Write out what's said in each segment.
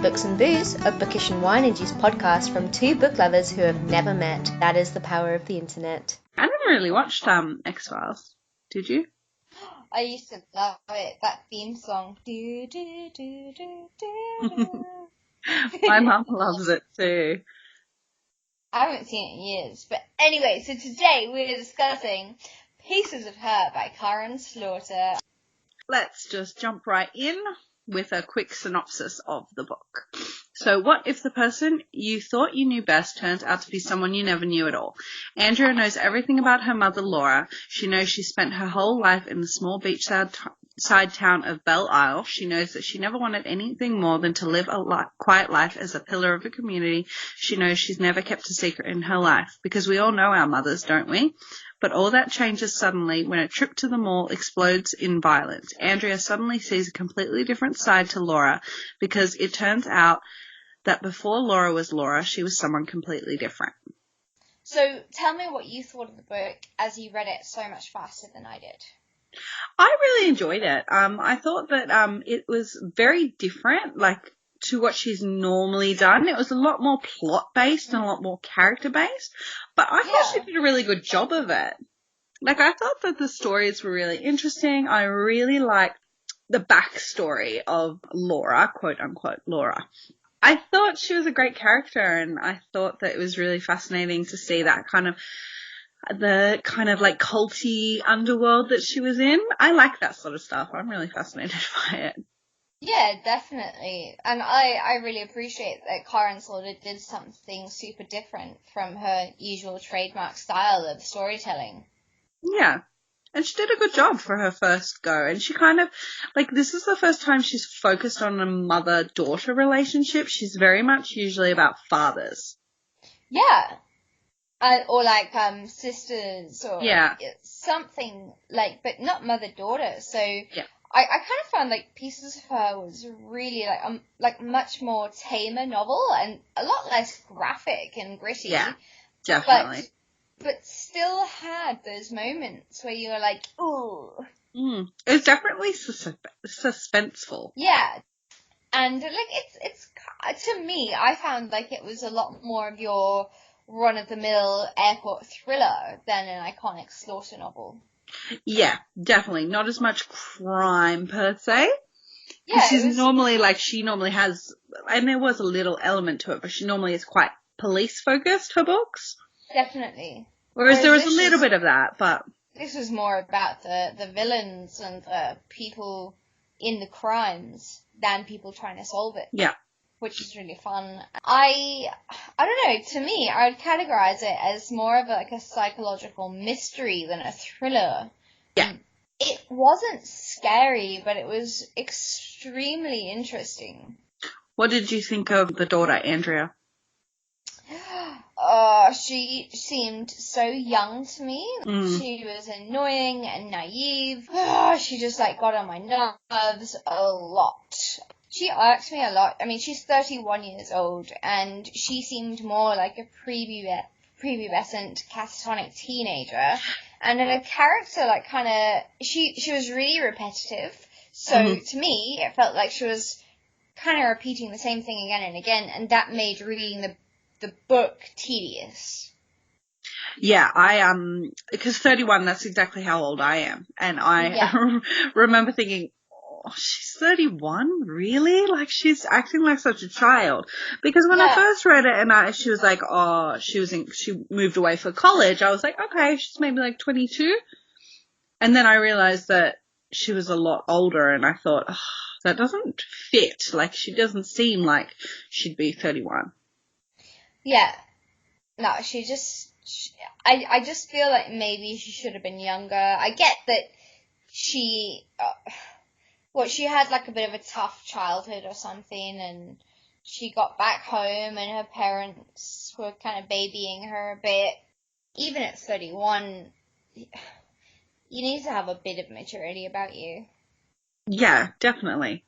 Books and Booze, a bookish and wine-induced podcast from two book lovers who have never met. That is the power of the internet. I never really watched X-Files. Did you? I used to love it, that theme song. Do, do, do, do, do. My mum loves it too. I haven't seen it in years. But anyway, so today we're discussing Pieces of Her by Karin Slaughter. Let's just jump right in with a quick synopsis of the book. So what if the person you thought you knew best turns out to be someone you never knew at all? Andrea knows everything about her mother, Laura. She knows she spent her whole life in the small beachside town of Belle Isle. She knows that she never wanted anything more than to live a quiet life as a pillar of a community. She knows she's never kept a secret in her life, because we all know our mothers, don't we? But all that changes suddenly when a trip to the mall explodes in violence. Andrea suddenly sees a completely different side to Laura, because it turns out that before Laura was Laura, she was someone completely different. So tell me what you thought of the book as you read it so much faster than I did. I really enjoyed it. I thought that it was very different, to what she's normally done. It was a lot more plot-based and a lot more character-based, but I thought she did a really good job of it. I thought that the stories were really interesting. I really liked the backstory of Laura, quote-unquote Laura. I thought she was a great character, and I thought that it was really fascinating to see that the culty underworld that she was in. I like that sort of stuff. I'm really fascinated by it. Yeah, definitely. And I really appreciate that Karin Slaughter did something super different from her usual trademark style of storytelling. Yeah. And she did a good job for her first go. And she this is the first time she's focused on a mother-daughter relationship. She's very much usually about fathers. Yeah. Or sisters or something but not mother-daughter. So yeah. I kind of found Pieces of Her was really much more tamer novel and a lot less graphic and gritty. Yeah, definitely. But still had those moments where you were like, ooh. It was definitely suspenseful. Yeah. And it's to me, I found it was a lot more of your run-of-the-mill airport thriller than an iconic Slaughter novel. Yeah, definitely. Not as much crime per se. Yeah. She's normally she normally has, and there was a little element to it, but she normally is quite police focused, her books. Definitely. Whereas there was a little bit of that, but this was more about the villains and the people in the crimes than people trying to solve it. Yeah. Which is really fun. I don't know, to me, I would categorize it as more of a psychological mystery than a thriller. Yeah. It wasn't scary, but it was extremely interesting. What did you think of the daughter, Andrea? She seemed so young to me. She was annoying and naive. She just got on my nerves a lot. She irked me a lot. I mean, she's 31 years old, and she seemed more like a prepubescent, catatonic teenager. And her character, she was really repetitive. So to me, it felt like she was kind of repeating the same thing again and again, and that made reading the book tedious. Yeah, because 31, that's exactly how old I am. And I remember thinking, oh, she's 31? Really? She's acting like such a child. Because when I first read it and she was she moved away for college, I was like, okay, she's maybe 22. And then I realized that she was a lot older, and I thought, oh, that doesn't fit. She doesn't seem like she'd be 31. Yeah. No, I just feel like maybe she should have been younger. I get that she had a bit of a tough childhood or something, and she got back home and her parents were kind of babying her a bit. Even at 31, you need to have a bit of maturity about you. Yeah, definitely.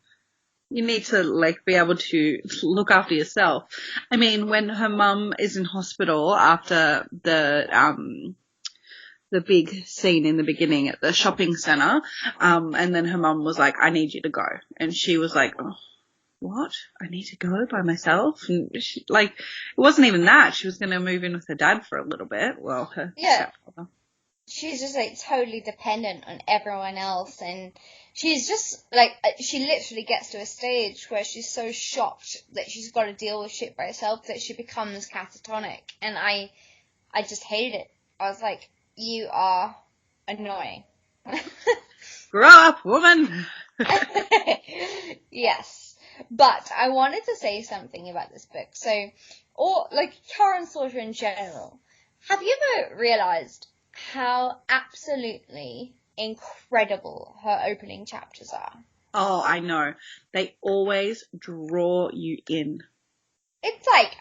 You need to, be able to look after yourself. I mean, when her mum is in hospital after the big scene in the beginning at the shopping centre, and then her mum was like, I need you to go. And she was like, oh, what? I need to go by myself? And she, like, it wasn't even that. She was going to move in with her dad for a little bit. Well, her stepfather. She's just, like, totally dependent on everyone else, and she's just, like, she literally gets to a stage where she's so shocked that she's got to deal with shit by herself that she becomes catatonic, and I just hated it. I was like, you are annoying. Grow up, woman! Yes. But I wanted to say something about this book. So, or, like, Karin Slaughter in general. Have you ever realized how absolutely incredible her opening chapters are? Oh, I know. They always draw you in. It's like,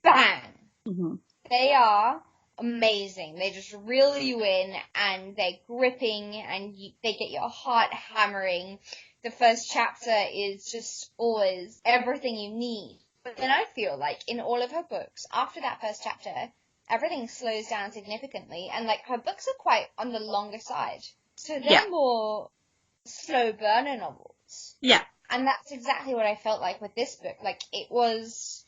bang! Mm-hmm. They are amazing. They just reel you in, and they're gripping, and they get your heart hammering. The first chapter is just always everything you need. But then I feel like in all of her books, after that first chapter, everything slows down significantly, and, like, her books are quite on the longer side. So they're more slow burner novels. Yeah. And that's exactly what I felt like with this book. Like, it was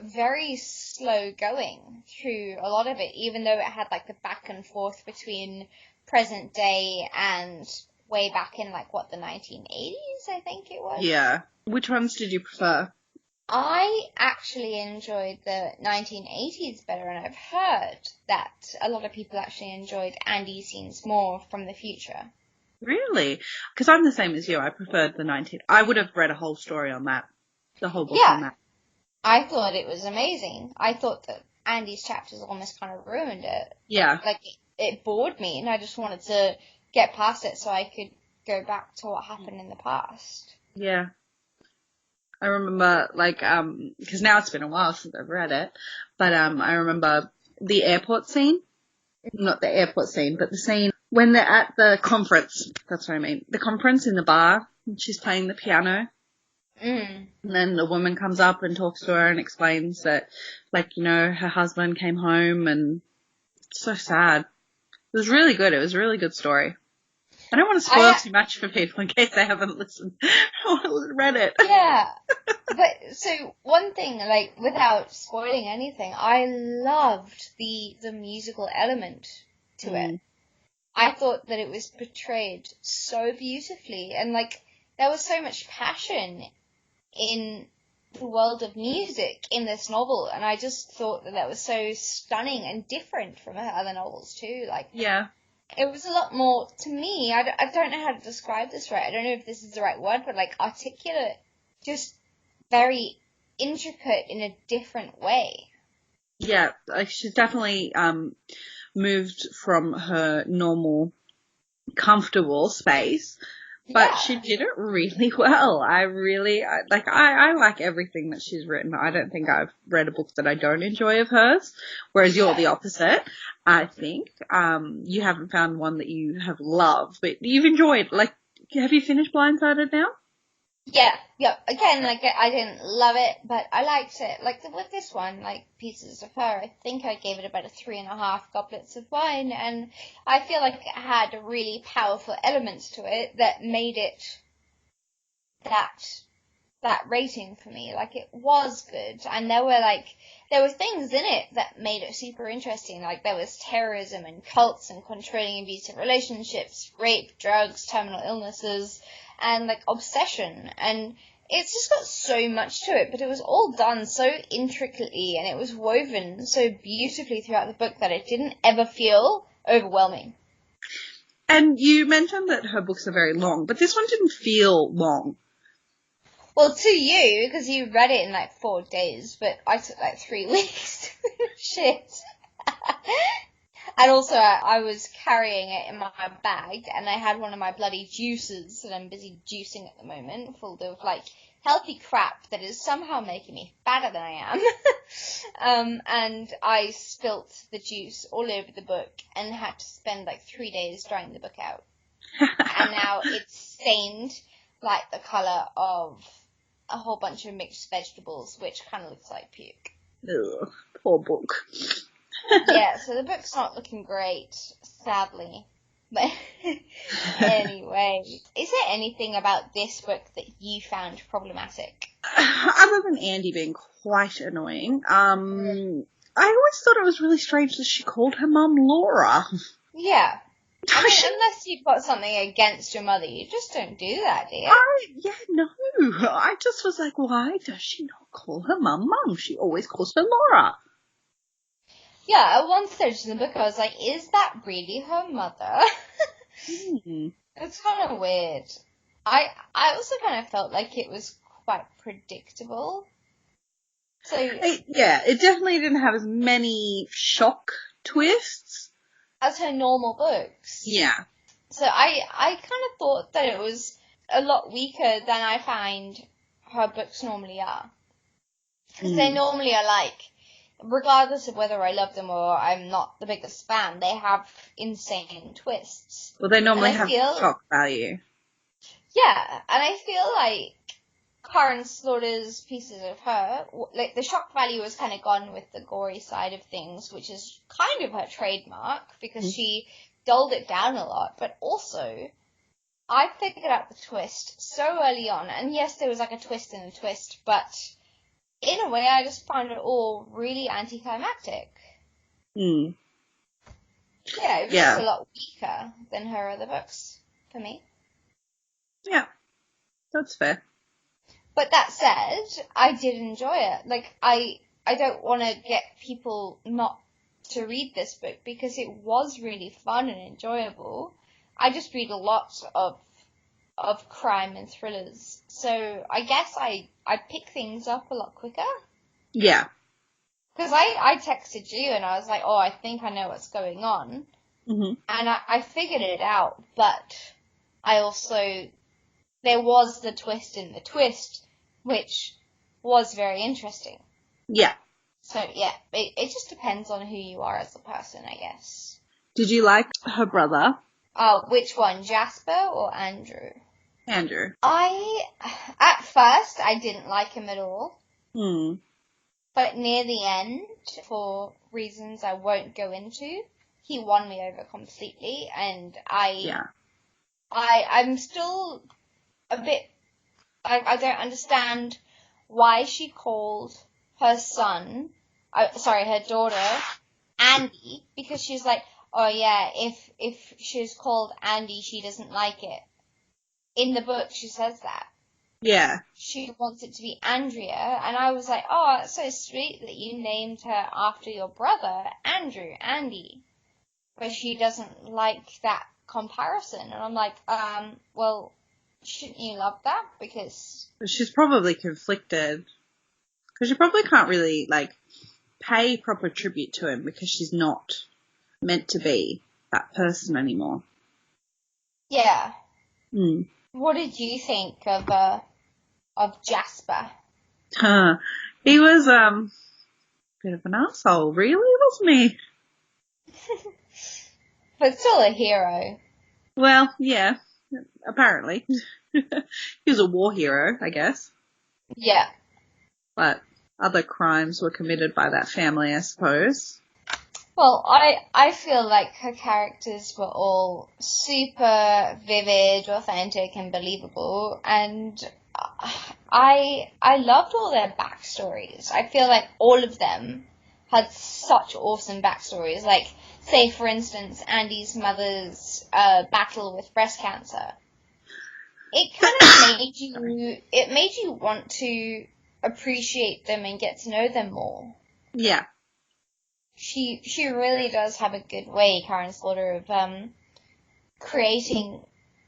very slow going through a lot of it, even though it had, like, the back and forth between present day and way back in, like, what, the 1980s, I think it was? Yeah. Which ones did you prefer? I actually enjoyed the 1980s better, and I've heard that a lot of people actually enjoyed Andy's scenes more from the future. Really? Because I'm the same as you. I preferred the 19... I would have read a whole story on that. The whole book on that. I thought it was amazing. I thought that Andy's chapters almost kind of ruined it. Yeah. Like, it bored me, and I just wanted to get past it so I could go back to what happened in the past. Yeah. I remember, like, because now it's been a while since I've read it, but I remember the airport scene. Not the airport scene, but the scene when they're at the conference. That's what I mean. The conference in the bar, and she's playing the piano. Mm. And then the woman comes up and talks to her and explains that, like, you know, her husband came home, and it's so sad. It was really good. It was a really good story. I don't want to spoil too much for people in case they haven't listened or read it. Yeah. But, so, one thing, like, without spoiling anything, I loved the musical element to it. I thought that it was portrayed so beautifully, and, like, there was so much passion in the world of music in this novel, and I just thought that was so stunning and different from her other novels too. Like, yeah, it was a lot more, to me, I don't know how to describe this right. I don't know if this is the right word, but, like, articulate, just very intricate in a different way. Yeah, like, she's definitely moved from her normal, comfortable space. But she did it really well. I like everything that she's written. I don't think I've read a book that I don't enjoy of hers, whereas you're the opposite. I think you haven't found one that you have loved, but you've enjoyed. Like, have you finished Blindsided now? Yeah. Again, like, I didn't love it, but I liked it. Like, with this one, like, Pieces of Her, I think I gave it about a 3.5 goblets of wine, and I feel like it had really powerful elements to it that made it that rating for me. Like, it was good, and there were things in it that made it super interesting. Like, there was terrorism and cults and controlling abusive relationships, rape, drugs, terminal illnesses, and, like, obsession, and it's just got so much to it, but it was all done so intricately, and it was woven so beautifully throughout the book that it didn't ever feel overwhelming. And you mentioned that her books are very long, but this one didn't feel long. Well, to you, because you read it in, like, 4 days, but I took, like, 3 weeks to finish it. And also, I was carrying it in my bag, and I had one of my bloody juices that I'm busy juicing at the moment, full of, like, healthy crap that is somehow making me fatter than I am. And I spilt the juice all over the book and had to spend, like, 3 days drying the book out. And now it's stained, like, the colour of a whole bunch of mixed vegetables, which kind of looks like puke. Ugh, poor book. Yeah, so the book's not looking great, sadly. But anyway, is there anything about this book that you found problematic? Other than Andy being quite annoying, I always thought it was really strange that she called her mum Laura. Yeah. I mean, unless you've got something against your mother, you just don't do that, dear. No. I just was like, why does she not call her mum Mum? She always calls her Laura. Yeah, at one stage in the book, I was like, is that really her mother? It's kind of weird. I also kind of felt like it was quite predictable. So it definitely didn't have as many shock twists as her normal books. Yeah. So I kind of thought that it was a lot weaker than I find her books normally are. Because they normally are like, regardless of whether I love them or I'm not the biggest fan, they have insane twists. Well, they normally have shock value. Yeah, and I feel like Karin Slaughter's pieces of her, like the shock value was kind of gone with the gory side of things, which is kind of her trademark because she dulled it down a lot. But also, I figured out the twist so early on, and yes, there was like a twist in a twist, but in a way, I just found it all really anticlimactic. Yeah, it was just a lot weaker than her other books for me. Yeah, that's fair. But that said, I did enjoy it. Like, I don't want to get people not to read this book because it was really fun and enjoyable. I just read a lot of crime and thrillers, so I guess I pick things up a lot quicker. Yeah. Because I texted you and I was like, oh, I think I know what's going on. Mm-hmm. And I figured it out, but I also, there was the twist in the twist, which was very interesting. Yeah. So, yeah, it just depends on who you are as a person, I guess. Did you like her brother? Oh, which one, Jasper or Andrew? Andrew. At first, I didn't like him at all. But near the end, for reasons I won't go into, he won me over completely, and I'm still a bit, I don't understand why she called her her daughter, Andy, because she's like, oh yeah, if she's called Andy, she doesn't like it. In the book, she says that. Yeah. She wants it to be Andrea, and I was like, oh, that's so sweet that you named her after your brother, Andy. But she doesn't like that comparison, and I'm like, well, shouldn't you love that? Because she's probably conflicted, because she probably can't really, like, pay proper tribute to him because she's not meant to be that person anymore. Yeah. What did you think of Jasper? He was a bit of an asshole, really, wasn't he? But still a hero. Well, yeah, apparently. He was a war hero, I guess. Yeah. But other crimes were committed by that family, I suppose. Well, I feel like her characters were all super vivid, authentic, and believable, and I loved all their backstories. I feel like all of them had such awesome backstories. Like, say, for instance, Andy's mother's battle with breast cancer. It kind of made you want to appreciate them and get to know them more. Yeah. She really does have a good way, Karin Slaughter, of creating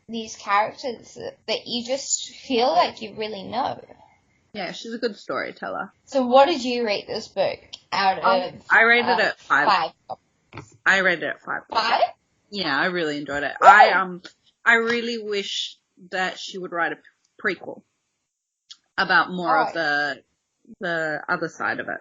these characters that you just feel like you really know. Yeah, she's a good storyteller. So what did you rate this book out of? I rated it 5. I rated it 5. 5? Yeah, I really enjoyed it. Woo! I really wish that she would write a prequel about more of the other side of it.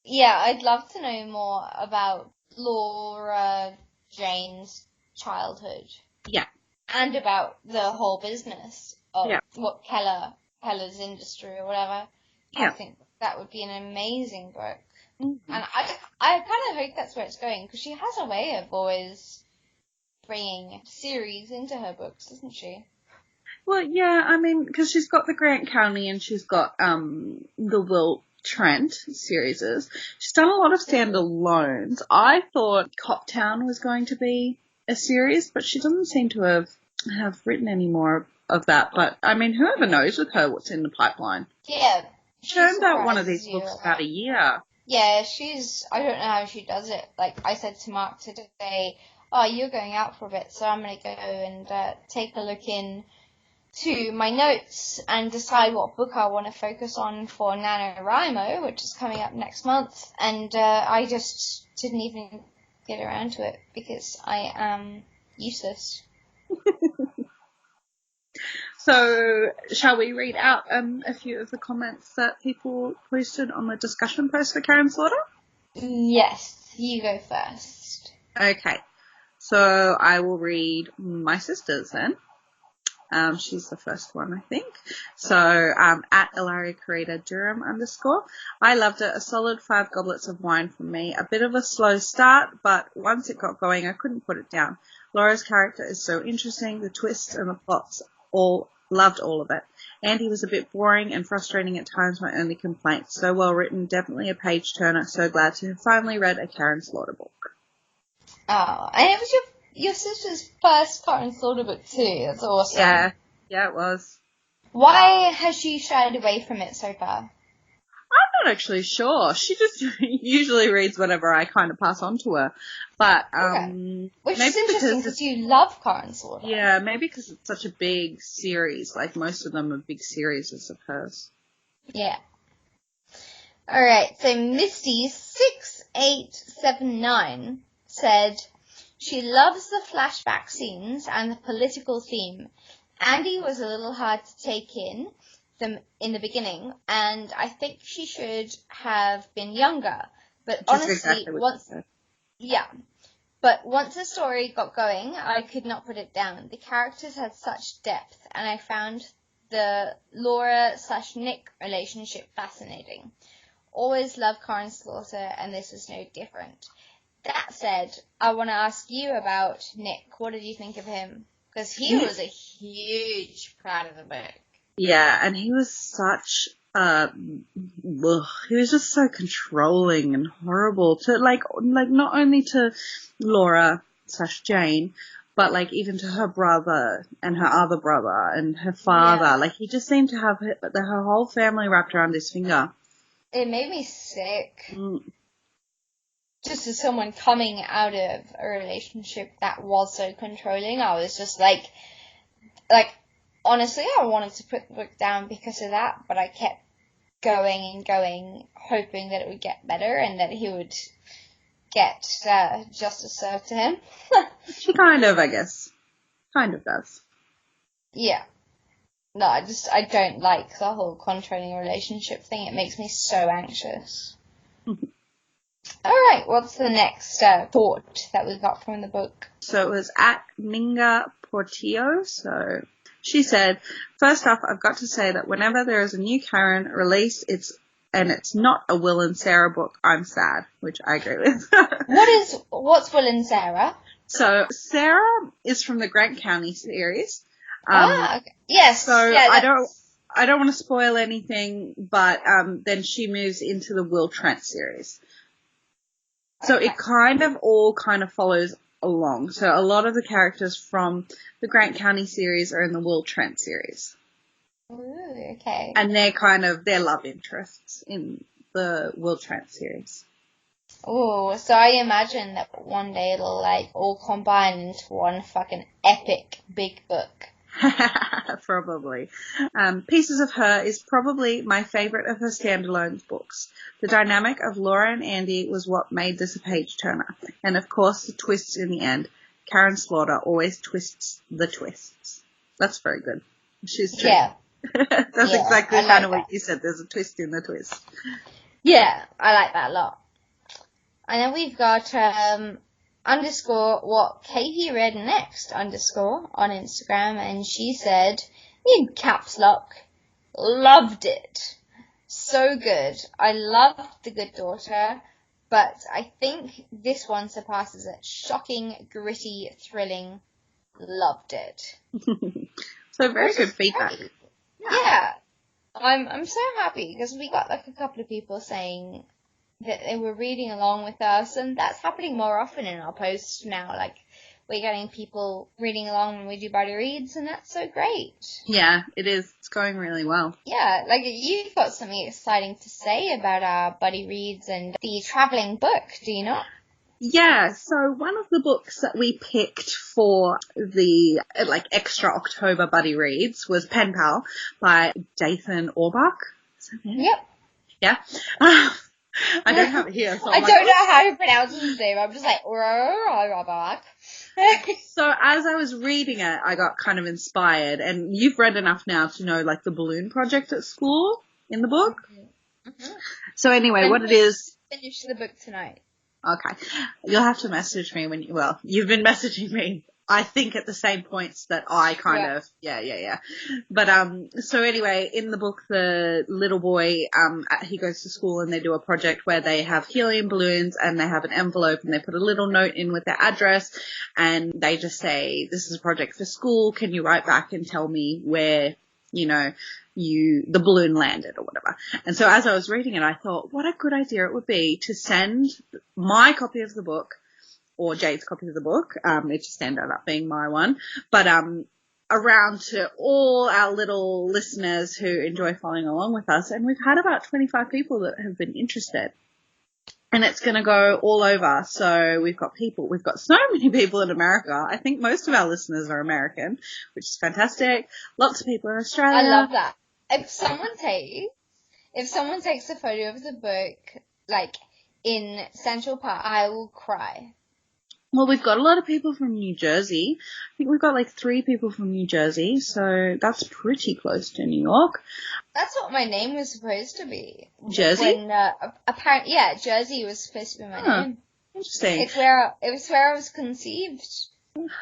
Yeah, I'd love to know more about Laura Jane's childhood. Yeah. And about the whole business of what Keller's industry or whatever. Yeah. I think that would be an amazing book. Mm-hmm. And I kind of hope that's where it's going, because she has a way of always bringing series into her books, doesn't she? Well, yeah, I mean, because she's got the Grant County and she's got the Will Trent series. She's done a lot of standalones. I thought Coptown was going to be a series, but she doesn't seem to have written any more of that. But, I mean, whoever knows with her what's in the pipeline. Yeah. She turned out one of these books about a year. Yeah, I don't know how she does it. Like, I said to Mark today, oh, you're going out for a bit, so I'm going to go and take a look in to my notes and decide what book I want to focus on for NaNoWriMo, which is coming up next month. And I just didn't even get around to it because I am useless. So, shall we read out a few of the comments that people posted on the discussion post for Karin Slaughter? Yes, you go first. Okay, so I will read my sister's then. She's the first one, I think. So, at Ilaria Carita Durham _ I loved it. A solid 5 goblets of wine from me. A bit of a slow start, but once it got going, I couldn't put it down. Laura's character is so interesting. The twists and the plots, loved all of it. Andy was a bit boring and frustrating at times, my only complaint. So well written, definitely a page turner. So glad to have finally read a Karin Slaughter book. Oh, and it was your sister's first Karin Slaughter book too. That's awesome. Yeah, it was. Why has she shied away from it so far? I'm not actually sure. She just usually reads whatever I kind of pass on to her. But, okay. Which is interesting because you love Karin Slaughter. Yeah, maybe because it's such a big series. Like, most of them are big series of hers. Yeah. Alright, so Misty6879 said, she loves the flashback scenes and the political theme. Andy was a little hard to take in the beginning, and I think she should have been younger. But honestly, once the story got going, I could not put it down. The characters had such depth, and I found the Laura/Nick relationship fascinating. Always loved Karin Slaughter, and this was no different. That said, I want to ask you about Nick. What did you think of him? Because he was a huge part of the book. Yeah, and he was such he was just so controlling and horrible to like not only to Laura/Jane, but like even to her brother and her other brother and her father. Yeah. Like he just seemed to have her whole family wrapped around his finger. It made me sick. Just as someone coming out of a relationship that was so controlling, I was just like, honestly, I wanted to put the book down because of that, but I kept going and going, hoping that it would get better and that he would get justice served to him. She kind of, I guess. Kind of does. Yeah. No, I don't like the whole controlling relationship thing. It makes me so anxious. Alright, what's the next thought that we got from the book? So it was at Ninga Portillo, so she said, first off, I've got to say that whenever there is a new Karin release, it's not a Will and Sarah book, I'm sad, which I agree with. What's Will and Sarah? So Sarah is from the Grant County series. Okay. Yes. So yeah, I don't want to spoil anything, but then she moves into the Will Trent series. So it kind of follows along. So a lot of the characters from the Grant County series are in the Will Trent series. Ooh, okay. And they're love interests in the Will Trent series. Oh, so I imagine that one day it'll all combine into one fucking epic big book. Probably. Pieces of Her is probably my favorite of her standalone books. The dynamic of Laura and Andy was what made this a page turner. And of course the twists in the end. Karin Slaughter always twists the twists. That's very good. She's true. Yeah. That's exactly kind of what you said. There's a twist in the twist. Yeah, I like that a lot. And then we've got _ Katie read next _ on Instagram, and she said, in caps lock, loved it. So good. I loved The Good Daughter, but I think this one surpasses it. Shocking, gritty, thrilling. Loved it. So very good feedback. Yeah. I'm so happy because we got like a couple of people saying that they were reading along with us, and that's happening more often in our posts now. Like, we're getting people reading along when we do buddy reads, and that's so great. Yeah, it is. It's going really well. Yeah, like, you've got something exciting to say about our buddy reads and the travelling book, do you not? Yeah, so one of the books that we picked for the extra October buddy reads was Pen Pal by Dathan Orbach. Is that it? Yep. Yeah. I don't have it here. So I don't know how to pronounce his name. I'm just like, Orbach. So as I was reading it, I got kind of inspired, and you've read enough now to know like the balloon project at school in the book. Mm-hmm. So anyway, what it is. Finish the book tonight. Okay. You'll have to message me you've been messaging me, I think, at the same points that I kind of, yeah. But, so anyway, in the book, the little boy, he goes to school and they do a project where they have helium balloons and they have an envelope and they put a little note in with their address and they just say, this is a project for school. Can you write back and tell me where, the balloon landed or whatever. And so as I was reading it, I thought, what a good idea it would be to send my copy of the book or Jade's copy of the book. It just ended up being my one, but, around to all our little listeners who enjoy following along with us. And we've had about 25 people that have been interested. And it's going to go all over. So we've got so many people in America. I think most of our listeners are American, which is fantastic. Lots of people in Australia. I love that. If someone takes a photo of the book, like, in Central Park, I will cry. Well, we've got a lot of people from New Jersey. I think we've got like 3 people from New Jersey, so that's pretty close to New York. That's what my name was supposed to be. Jersey? When, apparently, Jersey was supposed to be my name. Interesting. It was where I was conceived.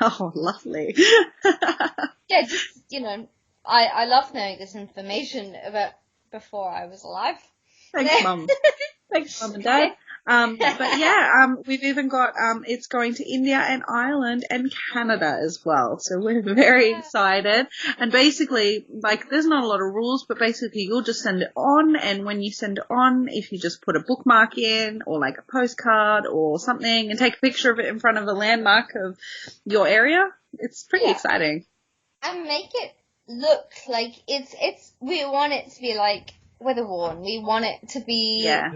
Oh, lovely. Yeah, just, I love knowing this information about before I was alive. Thanks, Mum. Thanks, Mum and Dad. But yeah, we've even got, it's going to India and Ireland and Canada as well. So we're very excited. And basically, like, there's not a lot of rules, but basically you'll just send it on. And when you send it on, if you just put a bookmark in or like a postcard or something and take a picture of it in front of a landmark of your area, it's pretty exciting. And make it look like we want it to be like weather-worn. We want it to be... Yeah.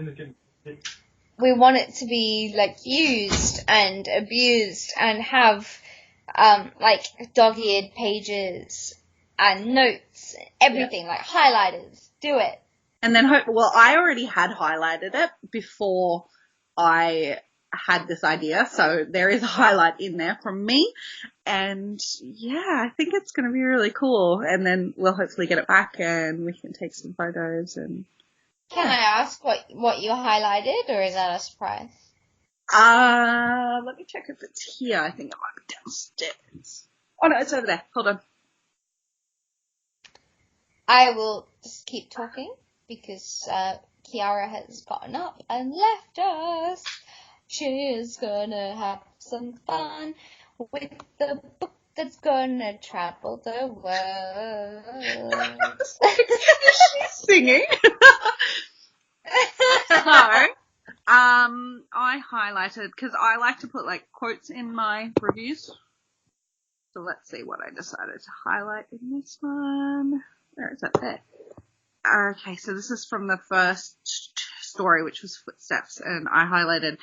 We want it to be, like, used and abused and have, like, dog-eared pages and notes, everything, like highlighters. Do it. And then I already had highlighted it before I had this idea, so there is a highlight in there from me. And yeah, I think it's going to be really cool. And then we'll hopefully get it back and we can take some photos and... Can I ask what you highlighted, or is that a surprise? Let me check if it's here. I think it might be downstairs. Oh no, it's over there. Hold on. I will just keep talking because Chiara has gotten up and left us. She's gonna have some fun with the book that's gonna travel the world. She's singing. So, I highlighted, because I like to put like quotes in my reviews. So let's see what I decided to highlight in this one. Where is that? There. Okay, so this is from the first story, which was Footsteps, and I highlighted,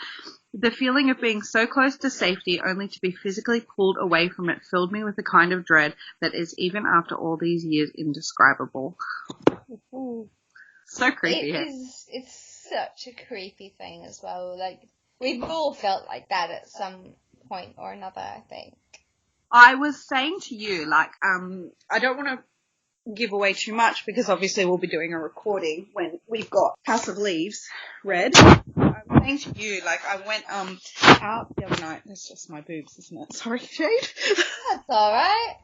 the feeling of being so close to safety only to be physically pulled away from it filled me with a kind of dread that is, even after all these years, indescribable. So creepy. It's such a creepy thing as well. Like, we've all felt like that at some point or another, I think. I was saying to you, like, I don't want to give away too much because obviously we'll be doing a recording when we've got House of Leaves read. I was saying to you, like, I went out the other night. That's just my boobs, isn't it? Sorry, Jade. That's alright.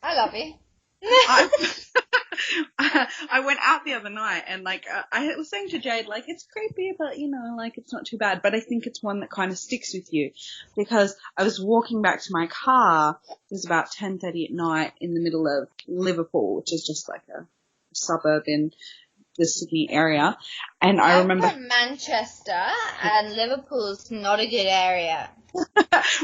I love you. I went out the other night and like I was saying to Jade, like, it's creepy, but you know, like it's not too bad. But I think it's one that kind of sticks with you because I was walking back to my car. It was about 10:30 at night in the middle of Liverpool, which is just like a suburb in the Sydney area. And I remember I'm from Manchester, and Liverpool's not a good area.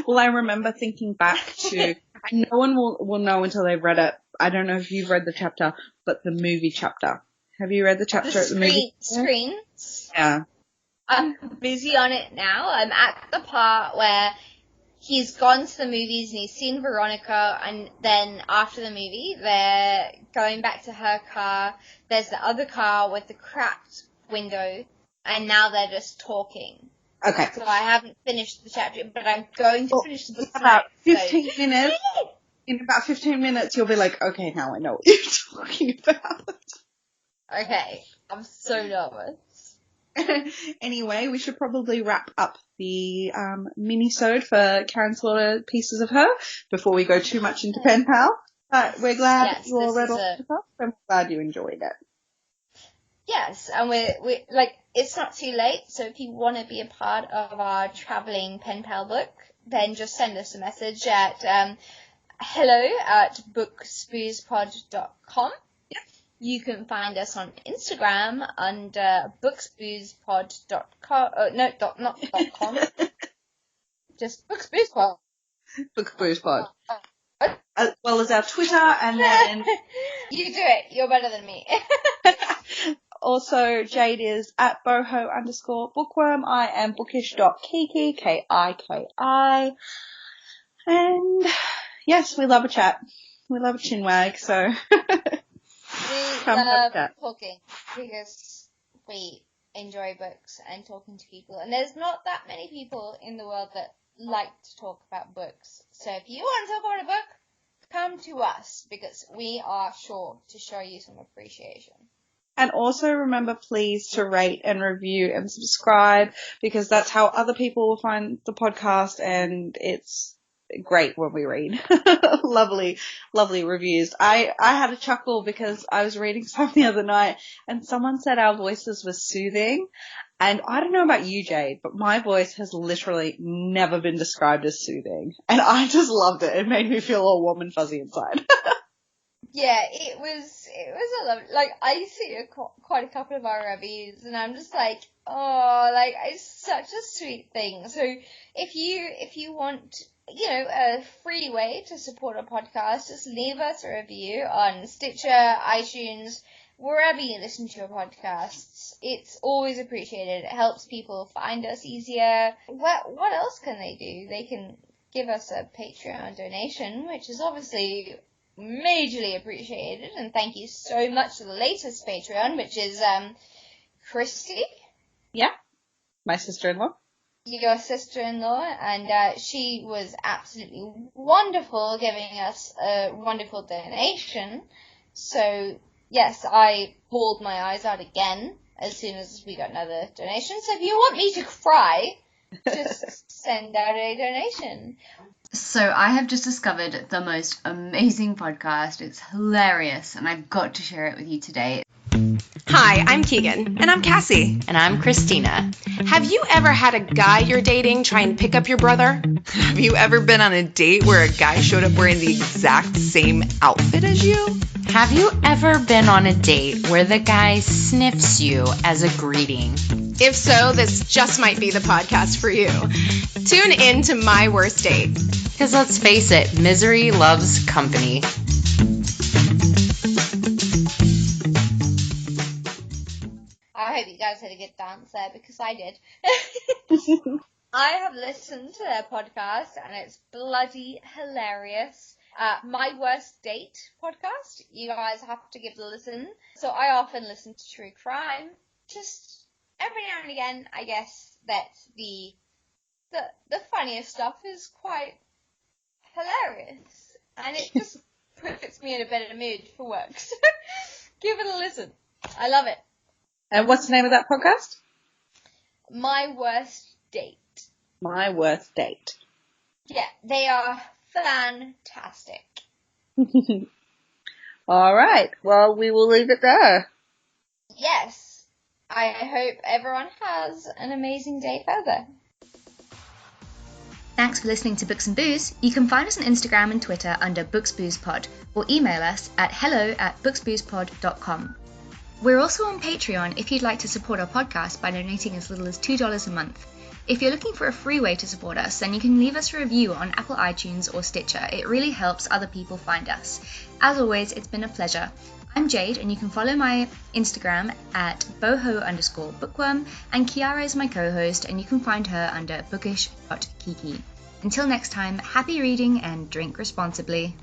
Well, I remember thinking back to, and no one will know until they've read it. I don't know if you've read the chapter, but the movie chapter. Have you read the chapter at the movie? Screens? Yeah. I'm busy on it now. I'm at the part where he's gone to the movies and he's seen Veronica, and then after the movie, they're going back to her car. There's the other car with the cracked window, and now they're just talking. Okay. So I haven't finished the chapter, but I'm going to finish the book about tonight. 15 minutes. In about 15 minutes, you'll be like, okay, now I know what you're talking about. Okay, I'm so nervous. Anyway, we should probably wrap up the mini-sode for Karin Slaughter Pieces of Her before we go too much into pen pal. But we're glad you all read all the stuff, and we're glad you enjoyed it. Yes, and we're like, it's not too late, so if you want to be a part of our travelling pen pal book, then just send us a message at hello@booksboozepod.com. Yep. You can find us on Instagram under booksboozepod.com. Not .com. Just booksboozepod. Booksboozepod. As well as our Twitter, and then... You do it. You're better than me. Also, Jade is at boho_bookworm. I am bookish.kiki, Kiki. And yes, we love a chat. We love a chinwag, so We come have a love chat. talking because we enjoy books and talking to people. And there's not that many people in the world that like to talk about books. So if you want to talk about a book, come to us because we are sure to show you some appreciation. And also remember, please, to rate and review and subscribe, because that's how other people will find the podcast, and it's great when we read lovely reviews. I had a chuckle because I was reading some the other night and someone said our voices were soothing, and I don't know about you, Jade, but my voice has literally never been described as soothing, and I just loved it. It made me feel all warm and fuzzy inside. Yeah, it was a lovely, like, I see quite a couple of our reviews, and I'm just like, oh, like, it's such a sweet thing. So if you want, you know, a free way to support a podcast, just leave us a review on Stitcher, iTunes, wherever you listen to your podcasts. It's always appreciated. It helps people find us easier. What else can they do? They can give us a Patreon donation, which is obviously majorly appreciated, and thank you so much to the latest Patreon, which is Christy. Yeah, my sister-in-law. Your sister-in-law, and she was absolutely wonderful, giving us a wonderful donation. So yes, I bawled my eyes out again as soon as we got another donation. So if you want me to cry, just send out a donation. So I have just discovered the most amazing podcast. It's hilarious, and I've got to share it with you today. Hi, I'm Keegan. And I'm Cassie. And I'm Christina. Have you ever had a guy you're dating try and pick up your brother? Have you ever been on a date where a guy showed up wearing the exact same outfit as you? Have you ever been on a date where the guy sniffs you as a greeting? If so, this just might be the podcast for you. Tune in to My Worst Date. Because let's face it, misery loves company. I hope you guys had a good dance there, because I did. I have listened to their podcast, and it's bloody hilarious. My Worst Date podcast. You guys have to give it a listen. So I often listen to true crime. Just every now and again, I guess that the funniest stuff is quite hilarious, and it just puts me in a better mood for work. So give it a listen. I love it. And what's the name of that podcast? My Worst Date. My Worst Date. Yeah, they are fantastic. All right. Well, we will leave it there. Yes. I hope everyone has an amazing day further. Thanks for listening to Books and Booze. You can find us on Instagram and Twitter under BooksBoozePod or email us at hello@booksboozepod.com. We're also on Patreon if you'd like to support our podcast by donating as little as $2 a month. If you're looking for a free way to support us, then you can leave us a review on Apple iTunes or Stitcher. It really helps other people find us. As always, it's been a pleasure. I'm Jade, and you can follow my Instagram at boho_bookworm, and Chiara is my co-host, and you can find her under bookish.kiki. Until next time, happy reading and drink responsibly.